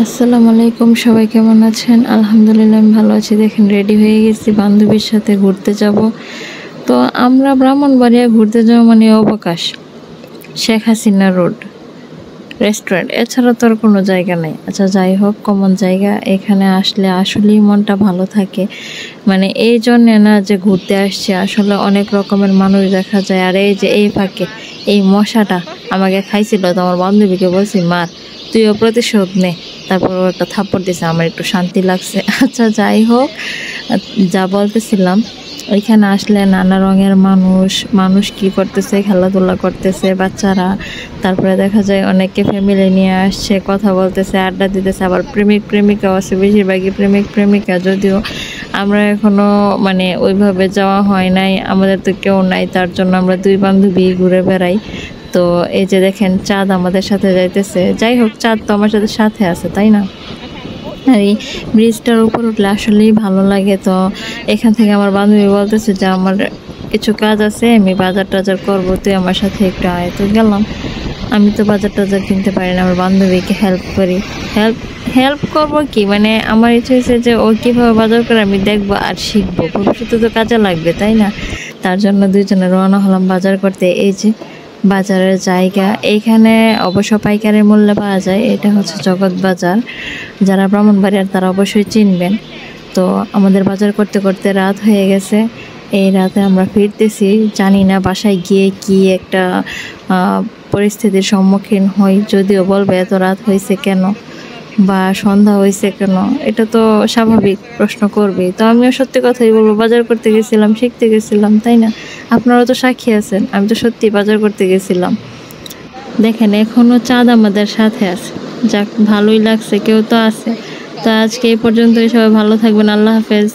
আসসালামু আলাইকুম, সবাই কেমন আছেন? আলহামদুলিল্লাহ আমি ভালো আছি। দেখেন রেডি হয়ে গেছি, বান্ধবীর সাথে ঘুরতে যাব। তো আমরা ব্রাহ্মণবাড়িয়া ঘুরতে যাওয়া মানে অবকাশ, শেখ হাসিনা রোড, রেস্টুরেন্ট, এছাড়া তো আর কোনো জায়গা নেই। আচ্ছা যাই হোক, কমন জায়গা, এখানে আসলে আসলেই মনটা ভালো থাকে। মানে এই জন্যে না যে ঘুরতে আসছে, আসলে অনেক রকমের মানুষ দেখা যায়। আর এই যে এই ফাঁকে এই মশাটা আমাকে খাইছিল, তো আমার বান্ধবীকে বলছি মার, তুইও প্রতিশোধ নে। তারপর ও একটা থাপ্পড় দিছে, আমার একটু শান্তি লাগছে। আচ্ছা যাই হোক, যা বলতেছিলাম, ওইখানে আসলে নানা রঙের মানুষ মানুষ কি করতেছে, খেলাধুলা করতেছে বাচ্চারা। তারপরে দেখা যায় অনেকে ফ্যামিলি নিয়ে আসছে, কথা বলতেছে, আড্ডা দিতেছে। আবার প্রেমিক প্রেমিকাও আছে, বেশিরভাগই প্রেমিক প্রেমিকা। যদিও আমরা এখনো মানে ওইভাবে যাওয়া হয় নাই, আমাদের তো কেউ নাই, তার জন্য আমরা দুই বান্ধবী ঘুরে বেড়াই। তো এই যে দেখেন চাঁদ আমাদের সাথে যাইতেছে। যাই হোক, চাঁদ তো আমার সাথে সাথে আছে, তাই না? আর এই ব্রিজটার উপর উঠলে আসলেই ভালো লাগে। তো এখান থেকে আমার বান্ধবী বলতেছে যে আমার কিছু কাজ আছে, আমি বাজার টাজার করবো, তুই আমার সাথে একটু আয়। তো গেলাম। আমি তো বাজার টাজার কিনতে পারি না, আমার বান্ধবীকে হেল্প করি। হেল্প হেল্প করবো কি, মানে আমার ইচ্ছে হয়েছে যে ও কীভাবে বাজার করে আমি দেখবো আর শিখবো, ভবিষ্যতে তো কাজে লাগবে, তাই না? তার জন্য দুইজনে রওনা হলাম বাজার করতে। এই যে বাজারের জায়গা, এইখানে অবশ্য পাইকারি মূল্যে পাওয়া যায়। এটা হচ্ছে জগৎ বাজার, যারা ব্রাহ্মণবাড়িয়ার তারা অবশ্যই চিনবেন। তো আমাদের বাজার করতে করতে রাত হয়ে গেছে। এই রাতে আমরা ফিরতেছি, জানি না বাসায় গিয়ে কি একটা পরিস্থিতির সম্মুখীন হই। যদিও বলবে এত রাত হয়েছে কেন বা সন্ধ্যা হয়েছে কেন, এটা তো স্বাভাবিক প্রশ্ন করবেই। তো আমিও সত্যি কথাই বলবো, বাজার করতে গেছিলাম, শিখতে গেছিলাম, তাই না? আপনারা তো সাক্ষী আছেন, আমি তো সত্যি বাজার করতে গেছিলাম। দেখেন এখনও চাঁদ আমাদের সাথে আছে, যাক ভালোই লাগছে, কেউ তো আছে। তো আজকে এই পর্যন্তই, সবাই ভালো থাকবেন, আল্লাহ হাফেজ।